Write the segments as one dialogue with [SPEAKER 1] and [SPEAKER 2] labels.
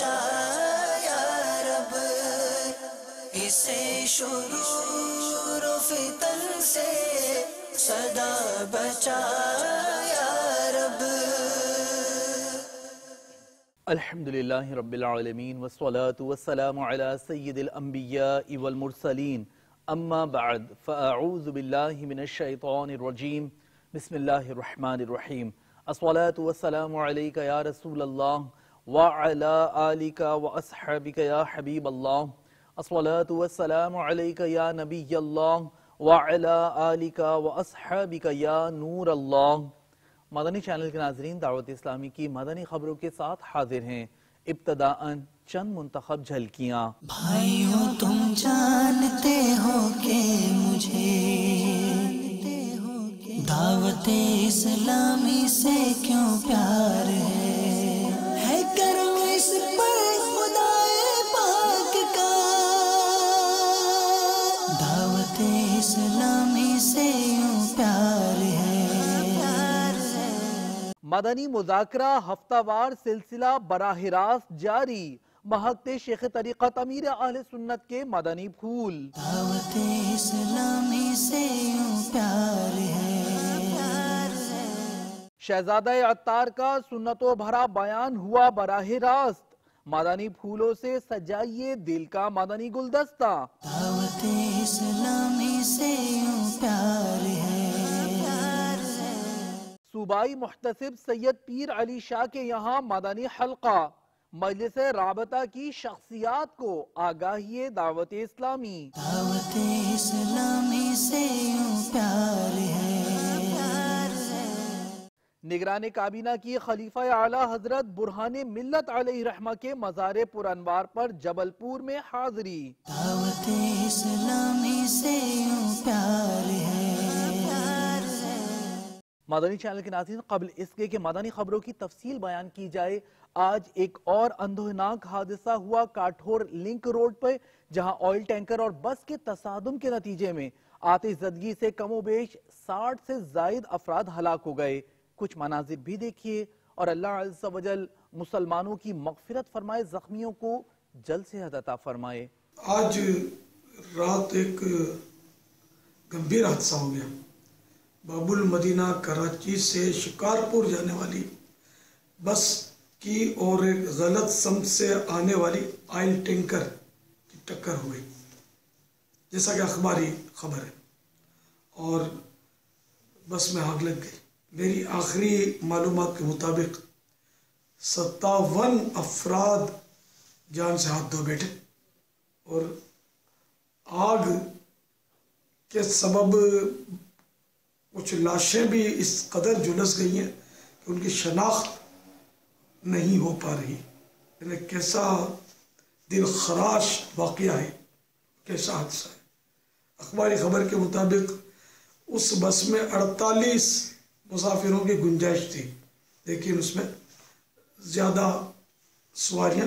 [SPEAKER 1] بچا یا رب، اسے شرور و فتن سے سدا بچا یا رب۔
[SPEAKER 2] الحمدللہ رب العالمین والصلاة والسلام علی سید الانبیاء والمرسلین، اما بعد فاعوذ باللہ من الشیطان الرجیم، بسم اللہ الرحمن الرحیم۔ الصلاة والسلام علیک یا رسول اللہ وعلی آلک واصحابک یا حبیب اللہ، الصلاة والسلام علیک یا نبی اللہ وعلی آلک واصحابک یا نور اللہ۔ مدنی چینل کے ناظرین، دعوت اسلامی کی مدنی خبروں کے ساتھ حاضر ہیں۔ ابتداءً چند منتخب جھلکیاں۔
[SPEAKER 1] بھائیو تم جانتے ہو کہ مجھے دعوت اسلامی سے کیوں پیار ہے کرم اس پر خدائے پاک کا، دعوت اسلامی سے یوں پیار ہے۔
[SPEAKER 2] مدنی مذاکرہ ہفتہ وار سلسلہ براہ راست جاری، مہکتے شیخ طریقت امیر اہل سنت کے مدنی پھول۔
[SPEAKER 1] دعوت اسلامی سے یوں پیار ہے۔
[SPEAKER 2] شہزادہ عطار کا سنتوں بھرا بیان ہوا براہ راست، مدنی پھولوں سے سجائیے دل کا مدنی گلدستہ۔
[SPEAKER 1] دعوت اسلامی سے یوں پیار ہے۔
[SPEAKER 2] صوبائی محتسب سید پیر علی شاہ کے یہاں مدنی حلقہ، مجلس رابطہ کی شخصیات کو آگاہی دعوت اسلامی۔
[SPEAKER 1] دعوت اسلامی سے یوں پیار ہے۔
[SPEAKER 2] نگران کابینہ کی خلیفہ اعلیٰ حضرت برہان ملت علیہ رحمہ کے مزار پر انوار پر جبل پور میں حاضری۔
[SPEAKER 1] دعوت اسلامی سے یوں پیار ہے۔
[SPEAKER 2] مدنی چینل کے ناظرین، قبل اس کے مدنی خبروں کی تفصیل بیان کی جائے، آج ایک اور اندوہناک حادثہ ہوا کاٹھور لنک روڈ پر، جہاں آئل ٹینکر اور بس کے تصادم کے نتیجے میں آتش زدگی سے کم و بیش 60 سے زائد افراد ہلاک ہو گئے۔ کچھ مناظر بھی دیکھیے اور اللہ عز و جل مسلمانوں کی مغفرت فرمائے، زخمیوں کو جلد سے عطا فرمائے۔
[SPEAKER 3] آج رات ایک گمبھیر حادثہ ہو گیا۔ باب المدینہ کراچی سے شکارپور جانے والی بس کی اور ایک غلط سمت سے آنے والی آئل ٹینکر کی ٹکر ہوئی، جیسا کہ اخباری خبر ہے، اور بس میں آگ لگ گئی۔ میری آخری معلومات کے مطابق 57 افراد جان سے ہاتھ دھو بیٹھے، اور آگ کے سبب کچھ لاشیں بھی اس قدر جھلس گئی ہیں کہ ان کی شناخت نہیں ہو پا رہی۔ یعنی کیسا دل خراش واقعہ ہے، کیسا حادثہ ہے۔ اخباری خبر کے مطابق اس بس میں 48 مسافروں کی گنجائش تھی، لیکن اس میں زیادہ سواریاں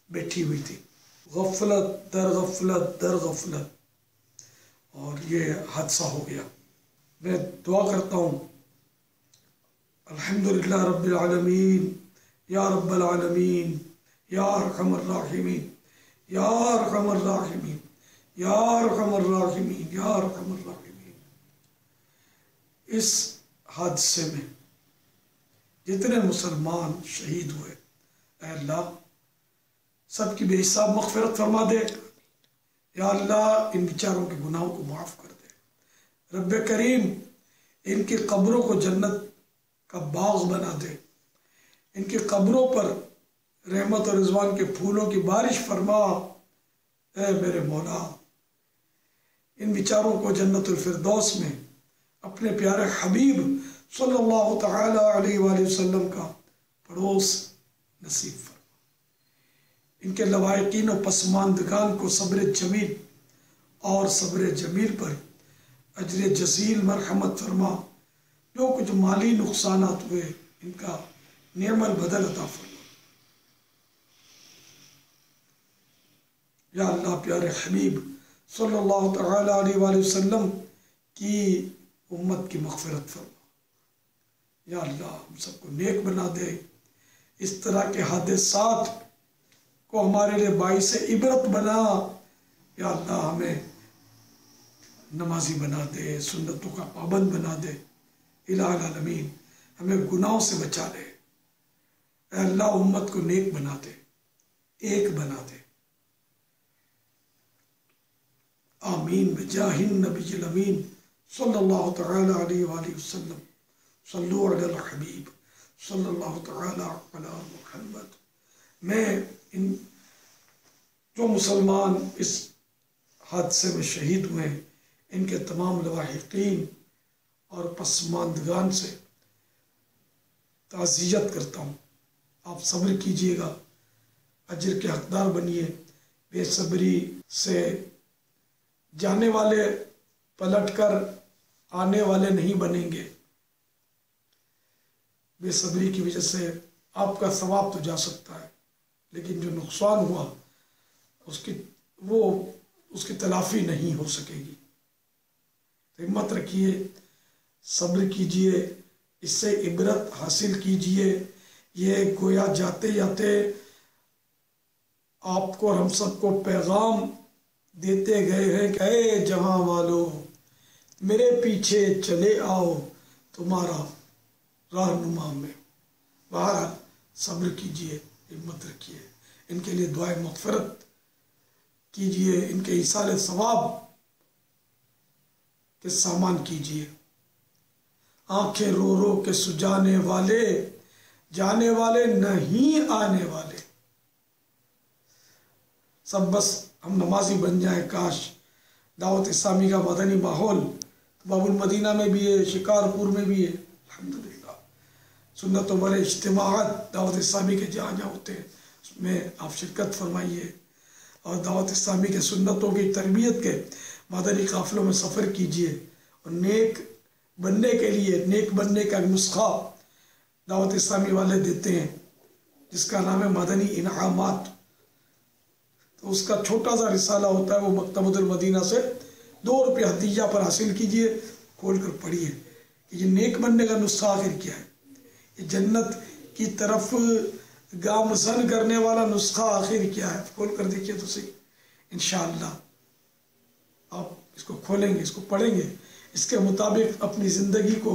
[SPEAKER 3] بیٹھی ہوئی تھی۔ غفلت در غفلت در غفلت، اور یہ حادثہ ہو گیا۔ میں دعا کرتا ہوں الحمدللہ رب العالمین، یا رب العالمین، یا ارحم الراحمین، یا ارحم الراحمین، یا ارحم الراحمین، یا ارحم الراحمین۔ اس حادثے میں جتنے مسلمان شہید ہوئے، اے اللہ سب کی بے حساب مغفرت فرما دے۔ یا اللہ ان بیچاروں کے گناہوں کو معاف کر دے۔ رب کریم ان کی قبروں کو جنت کا باغ بنا دے، ان کی قبروں پر رحمت اور رضوان کے پھولوں کی بارش فرما۔ اے میرے مولا، ان بیچاروں کو جنت الفردوس میں اپنے پیارے حبیب صلی اللہ تعالی علیہ وآلہ وسلم کا پڑوس نصیب فرما۔ ان کے لوائقین و پسماندگان کو صبر جمیل اور صبر جمیل پر اجر جزیل مرحمت فرما۔ جو کچھ مالی نقصانات ہوئے ان کا نعم البدل عطا فرما۔ یا اللہ پیارے حبیب صلی اللہ تعالی علیہ وآلہ وسلم کی امت کی مغفرت فرما۔ یا اللہ ہم سب کو نیک بنا دے۔ اس طرح کے حادثات کو ہمارے لیے باعث عبرت بنا۔ یا اللہ ہمیں نمازی بنا دے، سنتوں کا پابند بنا دے۔ الہ العالمین ہمیں گناہوں سے بچا لے۔ اے اللہ امت کو نیک بنا دے، ایک بنا دے۔ آمین بجاہ النبی الامین صلی اللہ تعالی علیہ وآلہ وسلم۔ صلو علی الحبیب صلی اللہ تعالی علی محمد۔ میں ان جو مسلمان اس حادثے میں شہید ہوئے ہیں ان کے تمام لواحقین اور پسماندگان سے تعزیت کرتا ہوں۔ آپ صبر کیجئے گا، اجر کے حقدار بنیے۔ بے صبری سے جانے والے پلٹ کر آنے والے نہیں بنیں گے۔ بے صبری کی وجہ سے آپ کا ثواب تو جا سکتا ہے، لیکن جو نقصان ہوا اس کی تلافی نہیں ہو سکے گی۔ ہمت رکھیے، صبر کیجئے، اس سے عبرت حاصل کیجئے۔ یہ گویا جاتے جاتے آپ کو اور ہم سب کو پیغام دیتے گئے ہیں کہ اے جہاں والو میرے پیچھے چلے آؤ تمہارا رہنما میں۔ بہرحال صبر کیجئے، ہمت رکھیے، ان کے لیے دعائے مغفرت کیجئے، ان کے ایصال ثواب کے سامان کیجئے۔ آنکھیں رو رو کے سجانے والے، جانے والے نہیں آنے والے۔ سب بس ہم نمازی بن جائیں۔ کاش دعوت اسلامی کا مدنی ماحول باب المدینہ میں بھی ہے، شکارپور میں بھی ہے، الحمدللہ۔ سنتوں والے اجتماعات دعوت اسلامی کے جہاں جہاں ہوتے ہیں اس میں آپ شرکت فرمائیے، اور دعوت اسلامی کے سنتوں کی تربیت کے مدنی قافلوں میں سفر کیجئے۔ اور نیک بننے کے لیے، نیک بننے کا نسخہ دعوت اسلامی والے دیتے ہیں جس کا نام ہے مدنی انعامات۔ تو اس کا چھوٹا سا رسالہ ہوتا ہے، وہ مکتبۃ المدینہ سے 2 روپے ہدیہ پر حاصل کیجئے، کھول کر پڑھیے کہ یہ نیک بننے کا نسخہ آخر کیا ہے، یہ جنت کی طرف گامزن کرنے والا نسخہ آخر کیا ہے۔ کھول کر دیکھیے تو صحیح، انشاءاللہ آپ اس کو کھولیں گے، اس کو پڑھیں گے، اس کے مطابق اپنی زندگی کو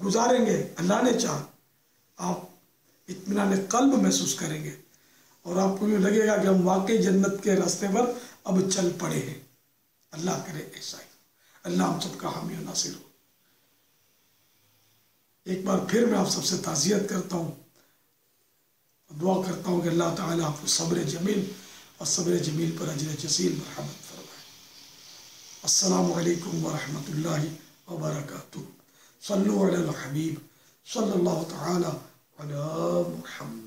[SPEAKER 3] گزاریں گے، اللہ نے چاہا آپ اطمینان قلب محسوس کریں گے، اور آپ کو یہ لگے گا کہ ہم واقعی جنت کے راستے پر اب چل پڑے ہیں۔ اللہ کرے ایسا ہی، اللہ ہم سب کا حامی و ناصر ہو۔ ایک بار پھر میں آپ سب سے تعزیت کرتا ہوں، دعا کرتا ہوں کہ اللہ تعالیٰ آپ کو صبر جمیل اور صبر جمیل پر اجر جزیل مرحمت فرمائے۔ السلام علیکم ورحمۃ اللہ وبرکاتہ۔ صلو علی الحبیب صلی اللہ تعالی علی محمد۔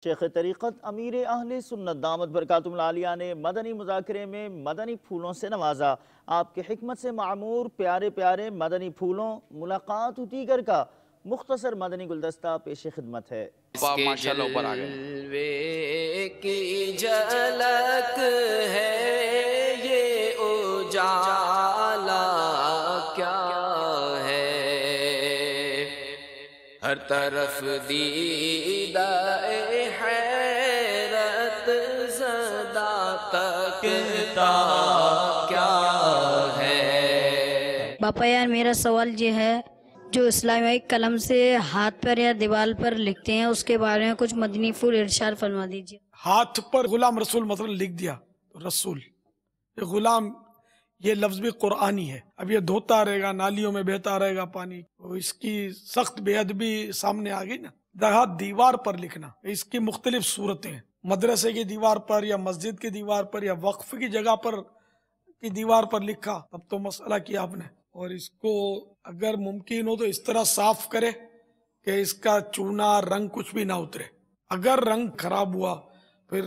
[SPEAKER 2] شیخ طریقت امیر اہل سنت دامت برکاتہم العالیہ نے مدنی مذاکرے میں مدنی پھولوں سے نوازا۔ آپ کے حکمت سے معمور پیارے پیارے مدنی پھولوں ملاقات دیگر کا مختصر مدنی گلدستہ پیش خدمت ہے۔
[SPEAKER 4] جلوے کی جھلک ہے یہ اجالا کیا ہے، ہر طرف دیدہ حیرت زدہ تکتا کیا ہے۔
[SPEAKER 5] باپا یار میرا سوال یہ ہے، جو اسلامی قلم سے ہاتھ پر یا دیوال پر لکھتے ہیں اس کے بارے میں کچھ مدنی پھول ارشاد فرما دیجیے۔
[SPEAKER 3] ہاتھ پر غلام رسول مثلا لکھ دیا تو رسول، یہ غلام یہ لفظ بھی قرآنی ہے۔ اب یہ دھوتا رہے گا، نالیوں میں بہتا رہے گا پانی، اس کی سخت بے ادبی سامنے آ گئی نا۔ دیہات دیوار پر لکھنا، اس کی مختلف صورتیں ہیں، مدرسے کی دیوار پر یا مسجد کی دیوار پر یا وقف کی جگہ پر کی دیوار پر لکھا تب تو مسئلہ کیا آپ نے۔ اور اس کو اگر ممکن ہو تو اس طرح صاف کرے کہ اس کا چونا رنگ کچھ بھی نہ اترے۔ اگر رنگ خراب ہوا پھر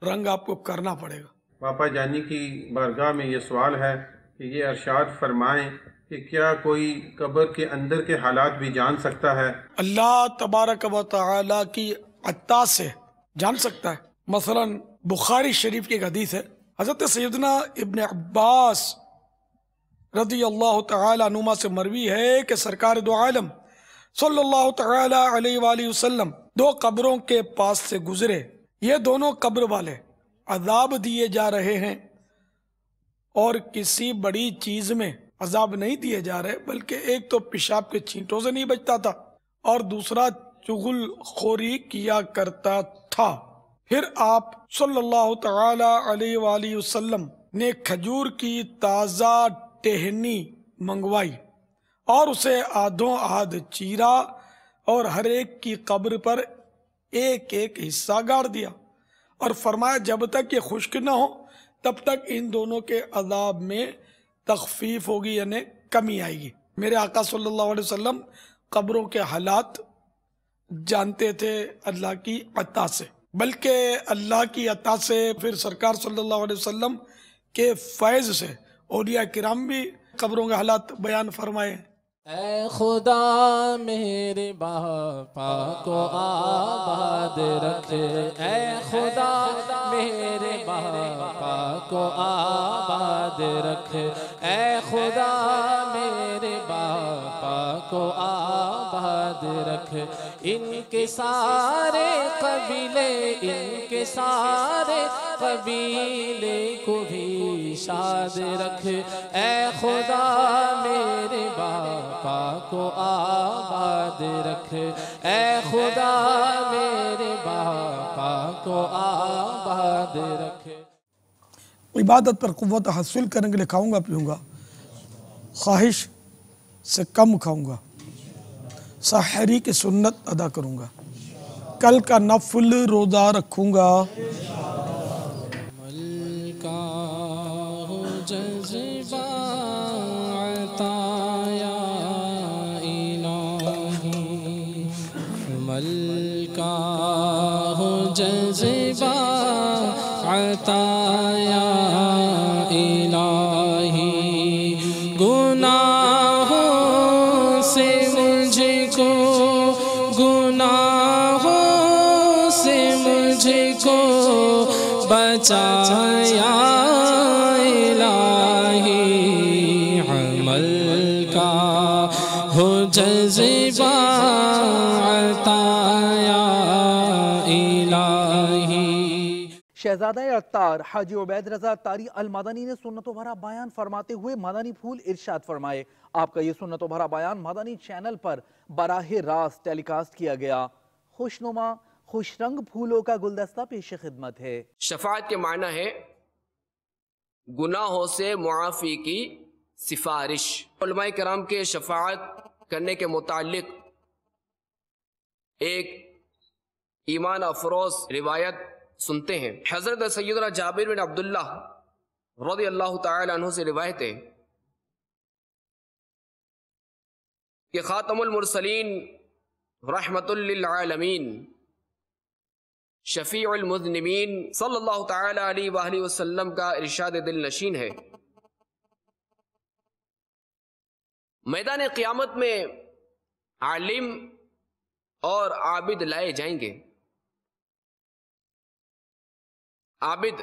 [SPEAKER 3] رنگ آپ کو کرنا پڑے گا۔
[SPEAKER 6] باپا جانی کی بارگاہ میں یہ سوال ہے کہ یہ ارشاد فرمائیں کہ کیا کوئی قبر کے اندر کے حالات بھی جان سکتا ہے؟
[SPEAKER 3] اللہ تبارک و تعالی کی عطا سے جان سکتا ہے۔ مثلا بخاری شریف کی ایک حدیث ہے، حضرت سیدنا ابن عباس رضی اللہ تعالی عنہما سے مروی ہے کہ سرکار دو عالم صلی اللہ تعالی علیہ وآلہ وسلم 2 قبروں کے پاس سے گزرے، یہ دونوں قبر والے عذاب دیے جا رہے ہیں، اور کسی بڑی چیز میں عذاب نہیں دیے جا رہے، بلکہ ایک تو پیشاب کے چھینٹوں سے نہیں بچتا تھا اور دوسرا چغل خوری کیا کرتا تھا۔ پھر آپ صلی اللہ تعالی علیہ وآلہ وسلم نے کھجور کی تازہ ٹہنی منگوائی اور اسے آدھوں آدھ چیرا اور ہر ایک کی قبر پر ایک ایک حصہ گاڑ دیا، اور فرمایا جب تک یہ خشک نہ ہو تب تک ان دونوں کے عذاب میں تخفیف ہوگی، یعنی کمی آئے گی۔ میرے آقا صلی اللہ علیہ وسلم قبروں کے حالات جانتے تھے اللہ کی عطا سے، بلکہ اللہ کی عطا سے پھر سرکار صلی اللہ علیہ وسلم کے فیض سے اولیاء کرام بھی قبروں کے حالات بیان فرمائے۔
[SPEAKER 7] اے خدا میرے باپا کو آباد رکھ، اے خدا میرے باپا کو آباد رکھ، اے خدا میرے باپا کو آباد رکھ، ان کے سارے قبیلے، ان کے سارے قبیلے کو بھی شاد رکھ، اے خدا میرے باپا کو آباد رکھ، اے خدا میرے باپا کو آباد رکھ۔
[SPEAKER 3] عبادت پر قوت حاصل کرنے کے لیے کھاؤں گا پیوں گا، خواہش سے کم کھاؤں گا، سحری کی سنت ادا کروں گا، کل کا نفل روزہ رکھوں گا۔
[SPEAKER 7] عمل کا ہو جذبہ عطا یا الہی، عمل کا ہو جذبہ عطا یا الہی، گناہوں سے مجھ کو، گناہوں سے مجھ کو بچایا الہی، عمل کا ہو جذبہ عطا یا الہی۔
[SPEAKER 2] شہزادہ عطار حاجی عبید رضا عطاری المدنی نے سنت و بھرا بیان فرماتے ہوئے مدنی پھول ارشاد فرمائے۔ آپ کا یہ سنت و بھرا بیان مدنی چینل پر براہ راست ٹیلی کاسٹ کیا گیا۔ خوشنما خوش رنگ پھولوں کا گلدستہ پیش خدمت ہے۔
[SPEAKER 4] شفاعت کے معنی ہے گناہوں سے معافی کی سفارش۔ علماء کرام کے شفاعت کرنے کے متعلق ایک ایمان افروز روایت سنتے ہیں۔ حضرت سیدنا جابر بن عبداللہ رضی اللہ تعالی عنہ سے روایت ہے کہ خاتم المرسلین رحمت للعالمین شفیع المذنبین صلی اللہ تعالی علیہ وآلہ وسلم کا ارشاد دل نشین ہے، میدان قیامت میں عالم اور عابد لائے جائیں گے۔ عابد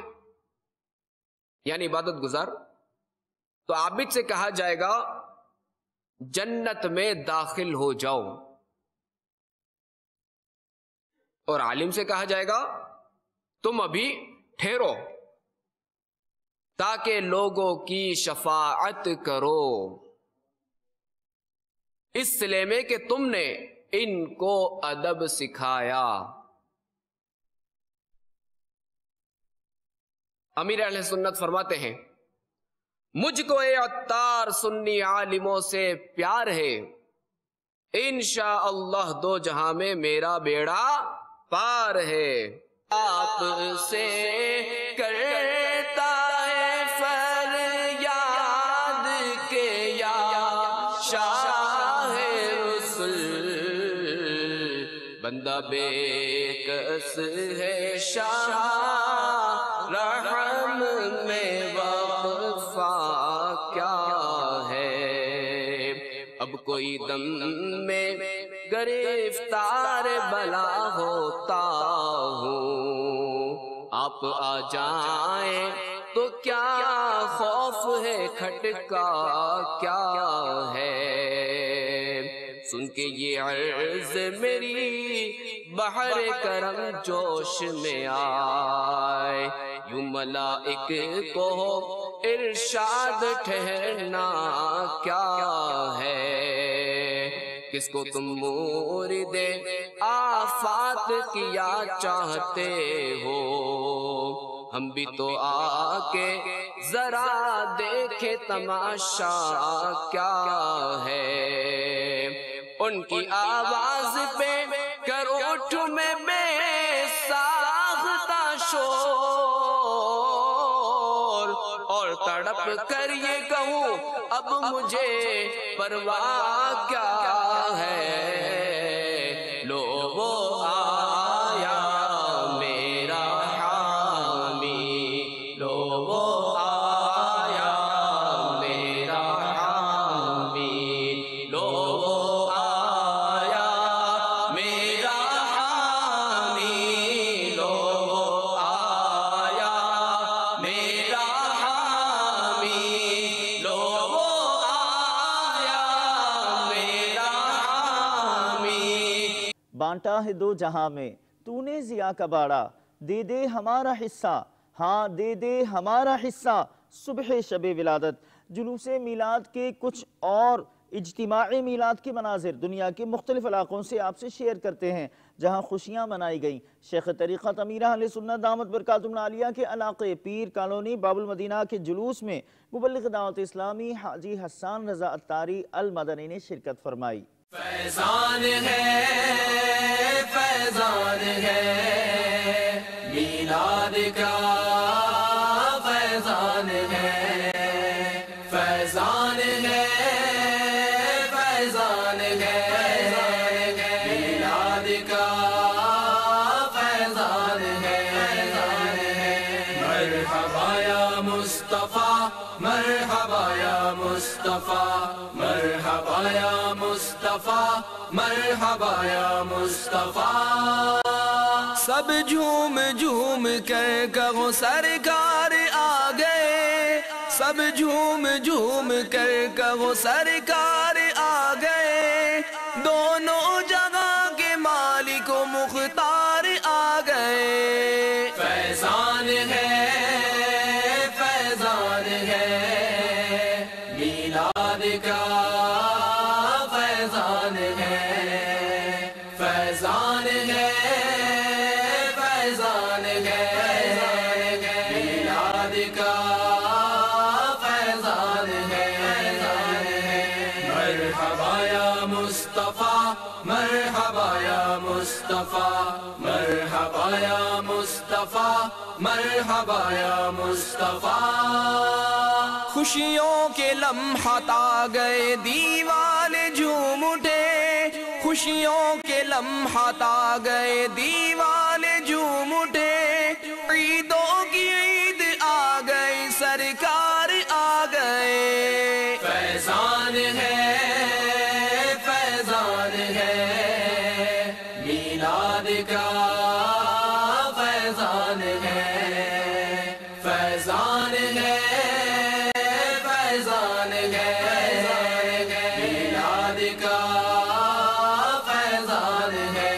[SPEAKER 4] یعنی عبادت گزار، تو عابد سے کہا جائے گا جنت میں داخل ہو جاؤ، اور عالم سے کہا جائے گا تم ابھی ٹھہرو تاکہ لوگوں کی شفاعت کرو، اس سلے میں کہ تم نے ان کو ادب سکھایا۔ امیر اہل سنت فرماتے ہیں مجھ کو اے عطار سنی عالموں سے پیار ہے، انشاءاللہ دو جہاں میں میرا بیڑا پار ہے۔ آپ سے کرتا ہے فریاد کہ یا شاہ رسول، بندہ بے کس ہے شاہ رحم میں وقفہ کیا ہے، اب کوئی دم میں گرفتار بلا ہوتا ہوں، آپ آ جائیں تو کیا خوف ہے، کھٹکا کیا ہے، سن کے یہ عرض میری بحر کرم جوش میں آئے، یوں ملائک کو ارشاد ٹھہرنا کیا ہے، کس کو تم مورد آفات کیا چاہتے ہو، ہم بھی تو آ کے ذرا دیکھے تماشا کیا ہے، ان کی آواز پہ کرو تمہیں بے ساختہ شور، اور تڑپ کر یہ کہوں اب مجھے پرواہ کیا ہے، لو وہ آیا میرا حامی، لو وہ آیا میرا حامی، لو وہ آیا میرا حامی، لو وہ آیا میرا حامی، لو وہ آیا میرا حامی۔
[SPEAKER 8] بانٹا ہے دو جہاں میں تو نے ضیاء کا باڑا، دے دے ہمارا حصہ، ہاں دے دے ہمارا حصہ، صبح شب ولادت۔ جلوس میلاد کے کچھ اور اجتماعی میلاد کے مناظر دنیا کے مختلف علاقوں سے آپ سے شیئر کرتے ہیں جہاں خوشیاں منائی گئیں۔ شیخ طریقت امیر اہل سنت دامت برکاتہم العالیہ کے علاقے پیر کالونی باب المدینہ کے جلوس میں مبلغ دعوت اسلامی حاجی حسان رضا عطاری المدنی نے شرکت فرمائی۔
[SPEAKER 7] فیضان ہے فیضان ہے میلاد کا، فیضان ہے فیضان ہے فیضان ہے میلاد کا، فیضان ہے مرحبا یا مصطفیٰ، مرحبا یا مصطفیٰ، مرحبا یا مصطفیٰ، مرحبا یا مصطفیٰ۔ سب جھوم جھوم کر کہو سرکار آ گئے، سب جھوم جھوم کر کہو سرکار آ گئے، دونوں جگہ کے مالک و مختار آ گئے، فیضان ہے فیضان ہے میلاد کا، فیضان ہے فیضان ہے فیضان ہے میلاد کا، فیضان ہے مرحبا یا مصطفیٰ، مرحبا یا مصطفیٰ، مرحبا یا مصطفیٰ، مرحبا یا مصطفیٰ۔ خوشیوں کے لمحات آ گئے دیوانے جھوم اٹھے، خوشیوں کے لمحات آ گئے دیوانے جھوم اٹھے، عیدوں کی عید آ گئی سرکار آ گئے، فیضان ہے فیضان ہے میلاد کا، فیضان ہے فیضان ہے فیضان ہے میلاد کا، فیضان ہے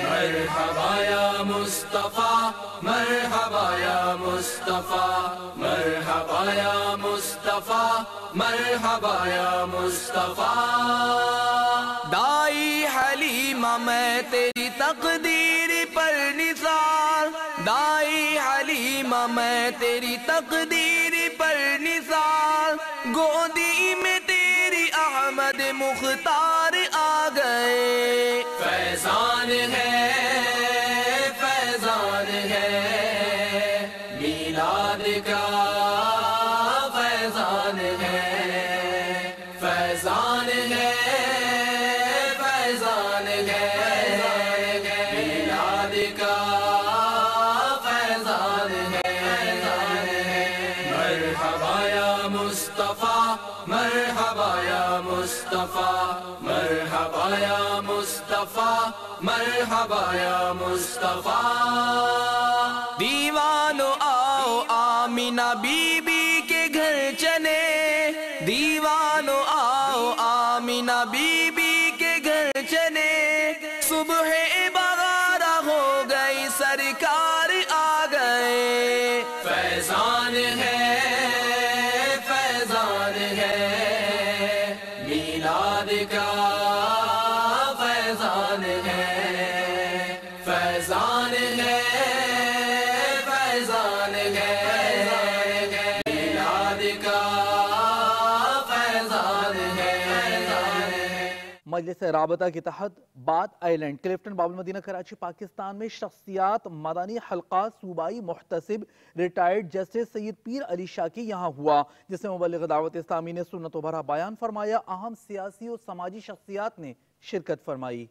[SPEAKER 7] مرحبا یا مصطفیٰ، مرحبا یا مصطفیٰ، مرحبا یا مصطفیٰ، مرحبا یا مصطفیٰ۔ دائی حلیمہ میں تیری تقدیر پر نثار، دائی حلیمہ میں تیری تقدیر پر نثار، گودی میں تیری احمد مختار آ گئے، فیضان ہے فیضان ہے میلاد کا، فیضان ہے فیضان ہے فیضان ہے میلاد کا، فیضان ہے مرحبا یا مصطفیٰ، مرحبا یا مصطفیٰ، مرحبا یا مصطفیٰ، مرحبا یا مصطفیٰ۔ دیوانو آؤ آمینہ بی بی کے گھر چلے، دیوانو آؤ آمینہ بی بی کے گھر چلے، صبح
[SPEAKER 2] مجلس رابطہ کے تحت بات آئی لینڈ کلفٹن باب المدینہ کراچی پاکستان میں شخصیات مدنی حلقہ صوبائی محتسب ریٹائرڈ جسٹس سید پیر علی شاہ کی یہاں ہوا، جس میں مبلغ دعوت اسلامی نے سنت و بھرا بیان فرمایا۔ اہم سیاسی اور سماجی شخصیات نے شرکت فرمائی۔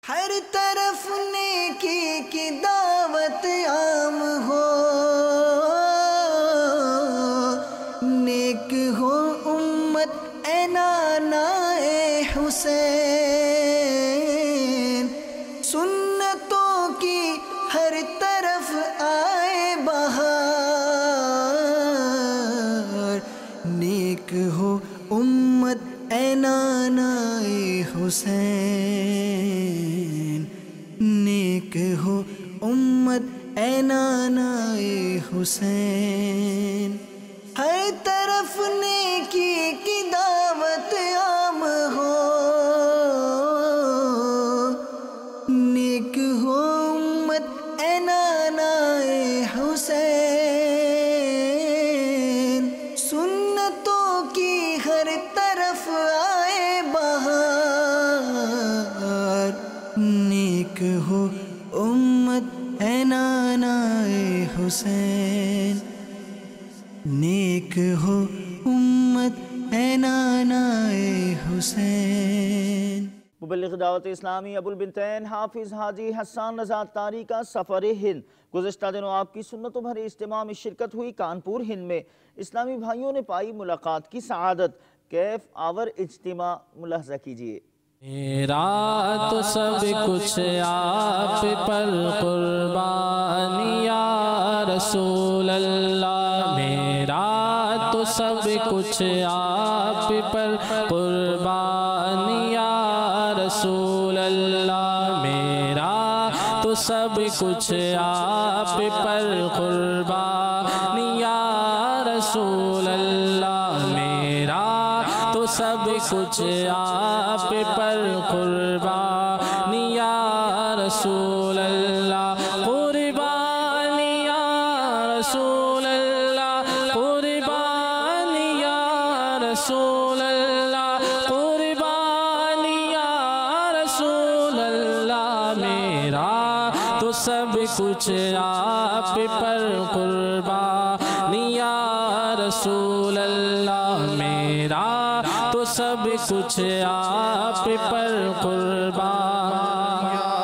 [SPEAKER 1] ہر طرف نیکی کی دعوت عام ہو، نیک ہو امت اے نانا اے حسین، سنتوں کی ہر طرف آئے بہار، نیک ہو امت اے نانا اے حسین، نیک ہو امت اے نانا اے حسین، ہر طرف نیکی کی دعوت عام ہو، نیک ہو امت اے نانا اے حسین، سنتوں کی ہر طرف آئے بہار، نیک ہو امت اے نانا اے حسین، نیک ہو امت اے نانا اے حسین۔
[SPEAKER 8] مبلغ دعوت اسلامی ابو البنتین حافظ حاجی حسان رضا تاری کا سفر ہند، گزشتہ دنوں آپ کی سنتوں بھرے اجتماع میں شرکت ہوئی۔ کانپور ہند میں اسلامی بھائیوں نے پائی ملاقات کی سعادت۔ کیف آور اجتماع ملاحظہ کیجیے۔
[SPEAKER 9] میرا تو سب کچھ آپ پر قربان یا رسول اللہ، میرا تو سب کچھ آپ پر قربان یا رسول اللہ، میرا تو سب کچھ آپ پر قربان یا رسول اللہ، میرا تو سب کچھ آپ پر قربان یا رسول اللہ، قربان یا رسول اللہ، قربان یا رسول اللہ، قربان یا رسول اللہ، میرا تو سب کچھ آپ پر قربان یا رسول اللہ، میرا تو سب کچھ آپ پر قربان یا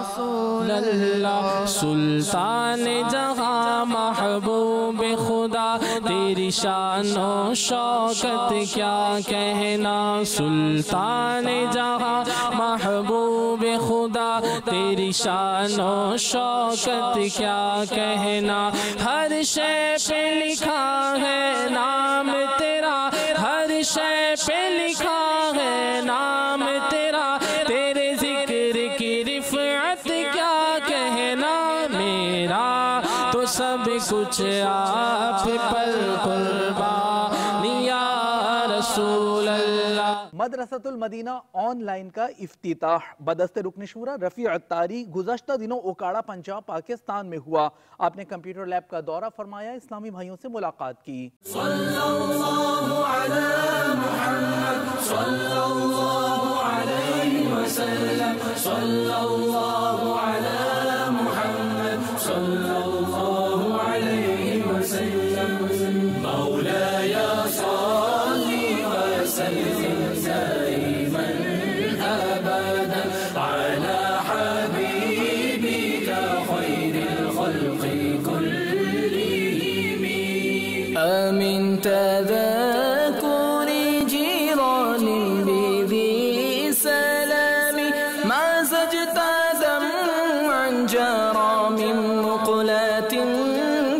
[SPEAKER 9] رسول اللہ، سلطان جہاں محبوب خدا تیری شان و شوکت کیا کہنا، سلطان جہاں محبوب خدا تیری شان و شوکت کیا کہنا، ہر شے پہ لکھا ہے نام تیرا، ہر شے پہ لکھا ہے نام تیرا، تیرے ذکر کی رفعت کیا کہنا، میرا تو سب کچھ آپ پر قربان یا رسول اللہ۔
[SPEAKER 2] مدرسۃ المدینہ آن لائن کا افتتاح بدست رکن شورا رفیع عطاری گزشتہ دنوں اوکاڑا پنجاب پاکستان میں ہوا۔ آپ نے کمپیوٹر لیب کا دورہ فرمایا، اسلامی بھائیوں سے ملاقات کی۔
[SPEAKER 7] صلی اللہ علی محمد صلی اللہ علیہ وسلم، صلی اللہ علی محمد صلی اللہ علیہ وسلم، مولاي صلی وسلم دائما ابدا على حبيبك خير الخلق كلهم، آمن تذكر جيران بذي سلام، ما زجت دمعا جرى من مقلات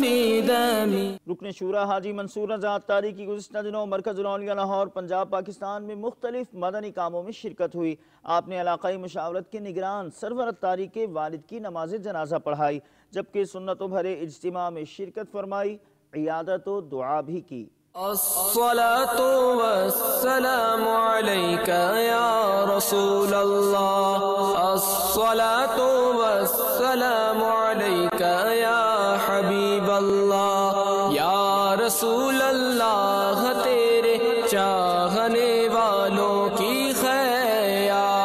[SPEAKER 7] بدم۔
[SPEAKER 8] رکن شورا حاجی منصور رضا تاری کی گزشتہ دنوں مرکز الاولیاء لاہور پنجاب پاکستان میں مختلف مدنی کاموں میں شرکت ہوئی۔ آپ نے علاقائی مشاورت کے نگران سرور اتاری کے والد کی نماز جنازہ پڑھائی، جبکہ سنتوں بھرے اجتماع میں شرکت فرمائی، عیادت و دعا بھی کی۔
[SPEAKER 7] الصلاة والسلام عليك يا رسول الله، الصلاة والسلام عليك يا حبيب الله، يا رسول الله تیرے چاہنے والوں کی خیال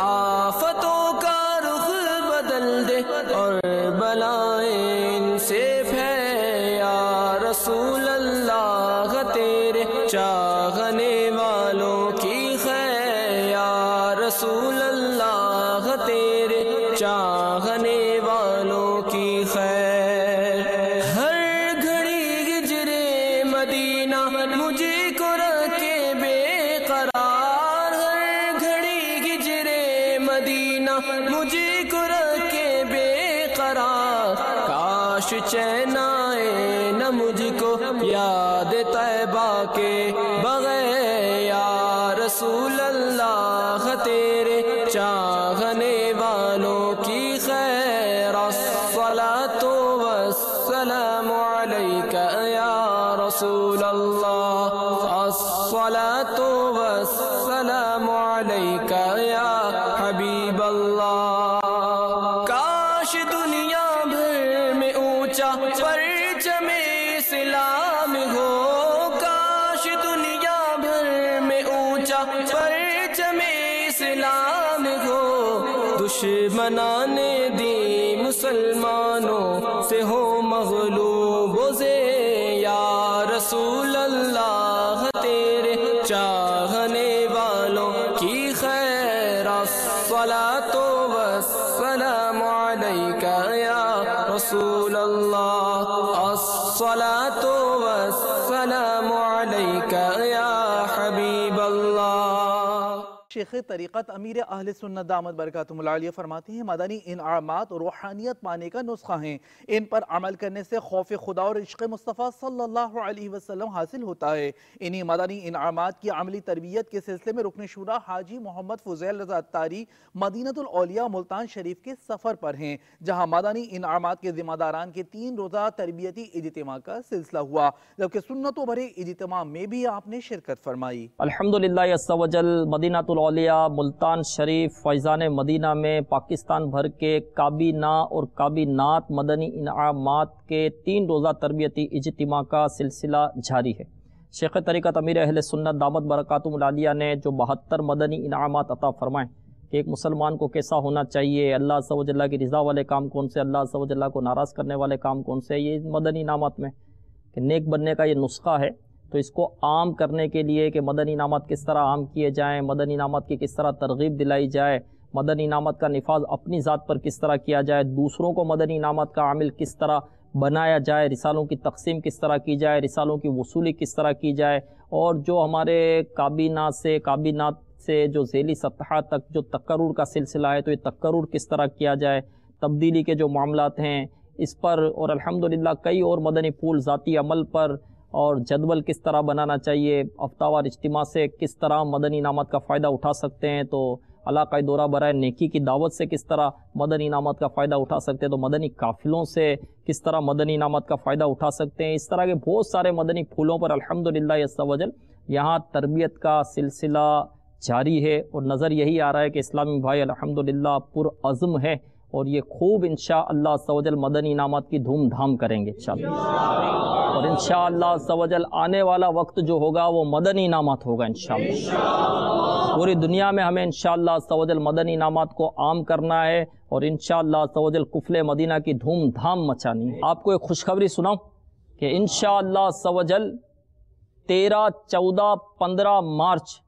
[SPEAKER 7] آفتوں کا رخ بدل دے اور بلائیں ان سے پھیلے یا رسول اللہ تیرے چاہنے والوں کی خیر یا رسول اللہ تیرے چاہنے والوں کی خیر ہر گھڑی ہجرے مدینہ مجھے کو رکھے بے قرار ہر گھڑی ہجرے مدینہ مجھے کو رکھے بے قرار کاش چین آئے نہ مجھ کو یاد طیبہ کے بغیر یا رسول اللہ تیرے چاہنے والوں کی خیر الصلاۃ والسلام علیک یا رسول اللہ الصلاۃ والسلام علیک یا حبیب اللہ کاش دنیا بھر میں اونچا پرچم اسلام ہو کاش دنیا بھر میں اونچا پرچم اسلام ہو دشمنان دی مسلمانوں سے ہو مغلوب وزے یا رسول اللہ تیرے چاہنے والوں کی خیر الصلاۃ والسلام علیک یا رسول اللہ الصلاۃ والسلام علیک یا حبیب اللہ
[SPEAKER 2] شیخ طریقت امیر اہل سنت دامت برکاتہم العالیہ فرماتے ہیں مدنی انعامات اور روحانیت پانے کا نسخہ ہیں، ان پر عمل کرنے سے خوف خدا اور عشق مصطفیٰ صلی اللہ علیہ وسلم حاصل ہوتا ہے۔ انہی مدنی انعامات کی عملی تربیت کے سلسلے میں رکن شورا حاجی محمد فضیل رضا اتاری مدینۃ الاولیاء ملتان شریف کے سفر پر ہیں، جہاں مدنی انعامات کے ذمہ داران کے 3 روزہ تربیتی اجتماع کا سلسلہ ہوا، جبکہ سنتوں بھرے اجتماع میں بھی آپ نے شرکت فرمائی۔
[SPEAKER 10] الحمدللہ عز و جل مدینۃ الاولیاء ملتان شریف فیضان مدینہ میں پاکستان بھر کے کابینہ اور کابینات مدنی انعامات کے 3 روزہ تربیتی اجتماع کا سلسلہ جاری ہے۔ شیخ طریقت امیر اہل سنت دامت برکاتہم العالیہ نے جو 72 مدنی انعامات عطا فرمائے کہ ایک مسلمان کو کیسا ہونا چاہیے، اللہ عز و جل کی رضا والے کام کون سے، اللہ عز و جل کو ناراض کرنے والے کام کون سے، یہ مدنی انعامات میں کہ نیک بننے کا یہ نسخہ ہے۔ تو اس کو عام کرنے کے لیے کہ مدنی انعامات کس طرح عام کیے جائیں، مدنی انعامات کی کس طرح ترغیب دلائی جائے، مدنی انعامات کا نفاذ اپنی ذات پر کس طرح کیا جائے، دوسروں کو مدنی انعامات کا عامل کس طرح بنایا جائے، رسالوں کی تقسیم کس طرح کی جائے، رسالوں کی وصولی کس طرح کی جائے، اور جو ہمارے کابینات سے جو ذیلی سطح تک جو تقرر کا سلسلہ ہے تو یہ تقرر کس طرح کیا جائے، تبدیلی کے جو معاملات ہیں اس پر، اور الحمدللہ کئی اور مدنی پھول ذاتی عمل پر، اور جدول کس طرح بنانا چاہیے، ہفتہ وار اجتماع سے کس طرح مدنی انعامات کا فائدہ اٹھا سکتے ہیں، تو علاقائی دورہ برائے نیکی کی دعوت سے کس طرح مدنی انعامات کا فائدہ اٹھا سکتے ہیں، تو مدنی قافلوں سے کس طرح مدنی انعامات کا فائدہ اٹھا سکتے ہیں، اس طرح کے بہت سارے مدنی پھولوں پر الحمدللہ عز و جل یہاں تربیت کا سلسلہ جاری ہے، اور نظر یہی آ رہا ہے کہ اسلامی بھائی الحمدللہ پرعزم ہے، اور یہ خوب انشاءاللہ عز و جل مدنی انعامات کی دھوم دھام کریں گے انشاءاللہ، اور انشاءاللہ عز و جل آنے والا وقت جو ہوگا وہ مدنی انعامات ہوگا انشاءاللہ۔ پوری دنیا میں ہمیں انشاءاللہ عز و جل مدنی انعامات کو عام کرنا ہے، اور انشاءاللہ عز و جل قفل مدینہ کی دھوم دھام مچانی ہے۔ آپ کو ایک خوشخبری سناؤں کہ انشاءاللہ عز و جل 13، 14، 15 مارچ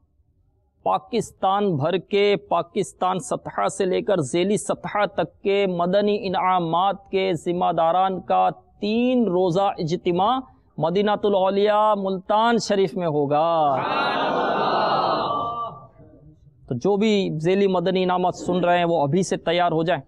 [SPEAKER 10] پاکستان بھر کے پاکستان سطح سے لے کر ذیلی سطح تک کے مدنی انعامات کے ذمہ داران کا 3 روزہ اجتماع مدینۃ الاولیاء ملتان شریف میں ہوگا۔ تو جو بھی ذیلی مدنی انعامات سن رہے ہیں وہ ابھی سے تیار ہو جائیں،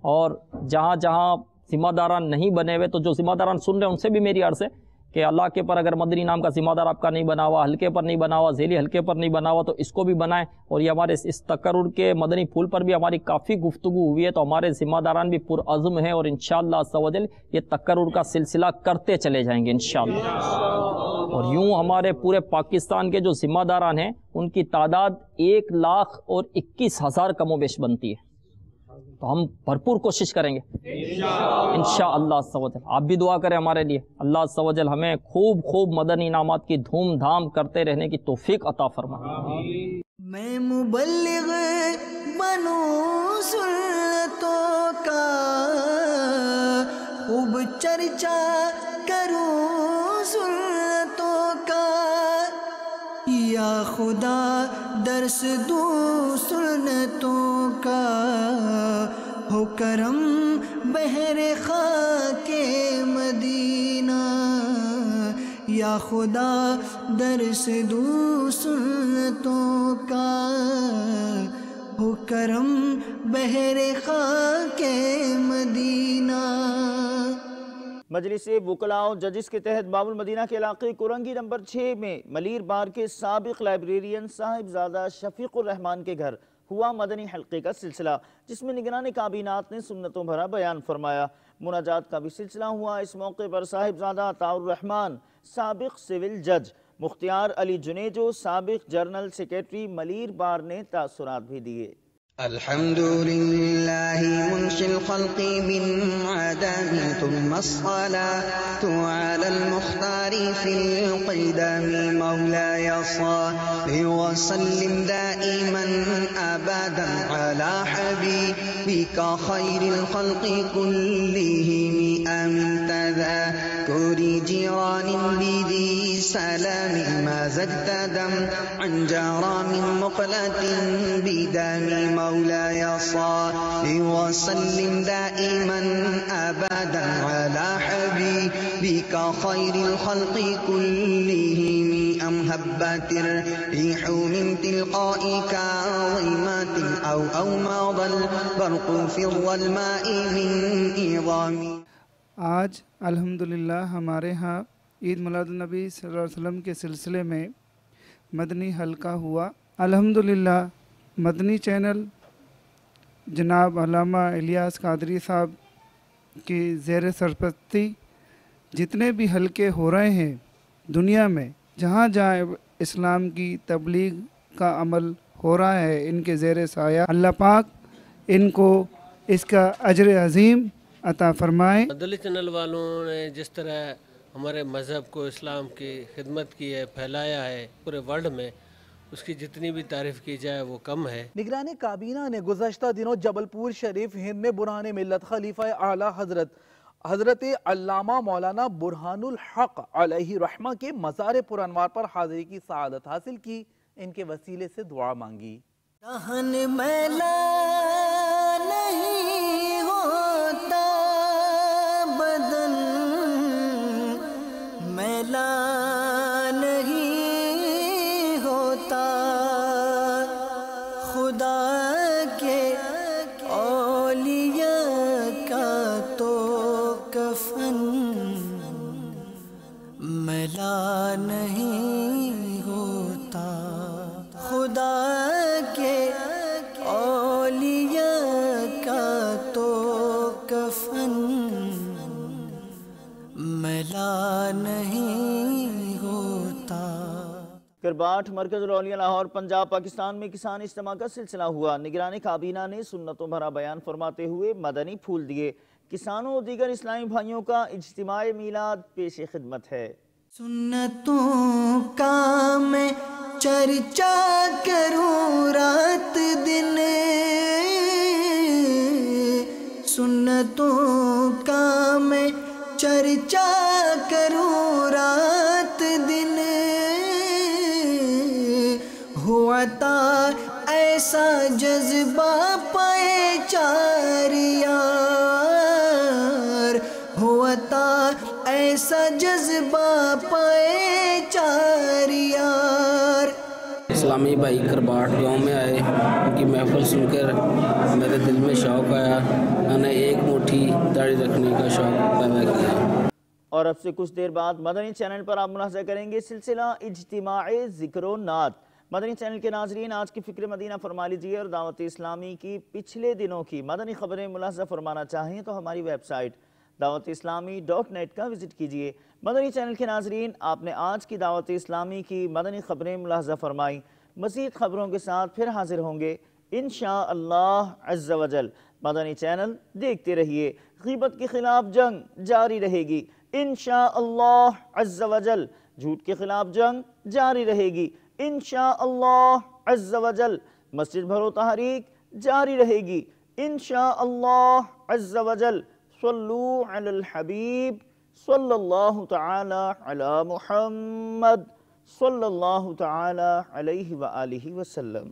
[SPEAKER 10] اور جہاں جہاں ذمہ داران نہیں بنے ہوئے تو جو ذمہ داران سن رہے ہیں ان سے بھی میری عرض ہے کہ اللہ کے پر اگر مدنی انعام کا ذمہ دار آپ کا نہیں بنا ہوا، حلقے پر نہیں بنا ہوا، ذیلی حلقے پر نہیں بنا ہوا، تو اس کو بھی بنائیں۔ اور یہ ہمارے اس تقرر کے مدنی پھول پر بھی ہماری کافی گفتگو ہوئی ہے، تو ہمارے ذمہ داران بھی پرعزم ہیں، اور انشاءاللہ عز و جل یہ تقرر کا سلسلہ کرتے چلے جائیں گے انشاءاللہ۔ اور یوں ہمارے پورے پاکستان کے جو ذمہ داران ہیں ان کی تعداد 1,21,000 کم و بیش بنتی ہے، تو ہم بھرپور کوشش کریں گے انشاءاللہ عز و جل۔ آپ بھی دعا کریں ہمارے لیے، اللہ عز و جل ہمیں خوب مدنی انعامات کی دھوم دھام کرتے رہنے کی توفیق عطا فرمائے۔
[SPEAKER 1] میں مبلغ بنوں سنتوں کا خوب چرچا کروں سنتوں کا یا خدا درس دوں سنتوں کا ہو کرم بحر خاک مدینہ یا خدا درس دوں سنتوں کا ہو کرم بحر خاک مدینہ۔
[SPEAKER 8] مجلس وکلاء و ججز کے تحت باب المدینہ کے علاقے کورنگی نمبر 6 میں ملیر بار کے سابق لائبریرین صاحبزادہ شفیق الرحمان کے گھر ہوا مدنی حلقے کا سلسلہ، جس میں نگران کابینات نے سنتوں بھرا بیان فرمایا۔ مناجات کا بھی سلسلہ ہوا۔ اس موقع پر صاحبزادہ عطاء الرحمان سابق سول جج، مختار علی جنیجو سابق جنرل سیکریٹری ملیر بار نے تاثرات بھی دیے۔
[SPEAKER 1] الحمد لله منشئ الخلق من عدم ثم الصلاة على المختار في القدم مولاي صل وسلم دائما أبدا على حبيبك خير الخلق كلهم أمن تذكر جيران بذي سلام ما زدت دم عن جرى من مقلة بدم مولاي صل وسلم دائما أبدا على حبيبك خير الخلق كلهم أم هبت الريح من تلقاء كاظمة أو مضى البرق في الظلماء من إظام۔
[SPEAKER 11] آج الحمدللہ ہمارے ہاں عید میلاد النبی صلی اللہ علیہ وسلم کے سلسلے میں مدنی حلقہ ہوا۔ الحمدللہ مدنی چینل جناب علامہ الیاس قادری صاحب کی زیر سرپرستی جتنے بھی حلقے ہو رہے ہیں دنیا میں، جہاں جہاں اسلام کی تبلیغ کا عمل ہو رہا ہے، ان کے زیر سایہ اللہ پاک ان کو اس کا اجر عظیم عطا فرمائے۔
[SPEAKER 12] مدنی چینل والوں نے جس طرح ہمارے مذہب کو، اسلام کی خدمت کی ہے، پھیلایا ہے پورے ورلڈ میں، اس کی جتنی بھی تعریف کی جائے وہ کم ہے۔
[SPEAKER 2] نگران کابینہ نے گزشتہ دنوں جبل پور شریف ہند میں برہان ملت خلیفہ اعلیٰ حضرت علامہ مولانا برہان الحق علیہ رحمہ کے مزار پر انوار پر حاضری کی سعادت حاصل کی، ان کے وسیلے سے دعا مانگی۔
[SPEAKER 1] دہن میلا نہیں ہوتا بدن میلا نہیں ہوتا، خدا کے اولیاء کا تو کفن میلا نہیں ہوتا، خدا کے اولیاء کا تو کفن میلا نہیں ہوتا۔
[SPEAKER 8] کرباٹھ مرکز الاولیاء لاہور پنجاب پاکستان میں کسان اجتماع کا سلسلہ ہوا۔ نگران کابینہ نے سنتوں بھرا بیان فرماتے ہوئے مدنی پھول دیے۔ کسانوں اور دیگر اسلامی بھائیوں کا اجتماع میلاد پیش خدمت ہے۔
[SPEAKER 1] سنتوں کا میں چرچا کروں رات دن، سنتوں کا میں چرچا کروں رات دن، ہوا تا ایسا جذبہ پائے چار یار، ہوا تا ایسا جذبہ پائے چار یار۔
[SPEAKER 13] اسلامی بھائی کرباٹھ گاؤں میں آئے، ان کی محفل سن کر میرے دل میں شوق آیا، میں نے ایک مٹھی داڑھی رکھنے کا شوق پیدا کیا۔
[SPEAKER 8] اور اب سے کچھ دیر بعد مدنی چینل پر آپ ملاحظہ کریں گے سلسلہ اجتماع ذکر و نعت۔ مدنی چینل کے ناظرین، آج کی فکر مدینہ فرما لیجیے، اور دعوت اسلامی کی پچھلے دنوں کی مدنی خبریں ملاحظہ فرمانا چاہیں تو ہماری ویب سائٹ dawat-islami.net کا وزٹ کیجئے۔ مدنی چینل کے ناظرین، آپ نے آج کی دعوت اسلامی کی مدنی خبریں ملاحظہ فرمائیں۔ مزید خبروں کے ساتھ پھر حاضر ہوں گے انشاءاللہ عز و جل۔ مدنی چینل دیکھتے رہیے، غیبت کے خلاف جنگ جاری رہے گی انشاءاللہ عز و جل، جھوٹ کے خلاف جنگ جاری رہے گی انشاءاللہ عز و جل۔ مسجد بھرو تحریک جاری رہے گی انشاءاللہ عز و جل۔ صلو علی الحبیب صلی اللہ تعالی علی محمد صلی اللہ تعالی علیہ وآلہ وسلم۔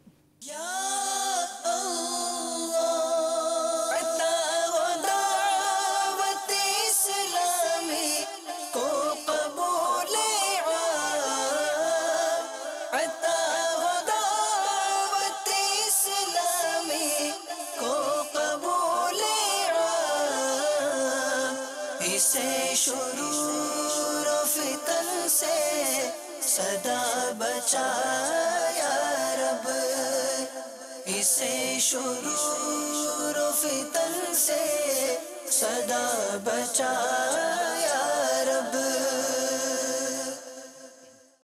[SPEAKER 1] شرور و فتن سے صدا بچا یا رب، اسے شرور و فتن سے صدا بچا یا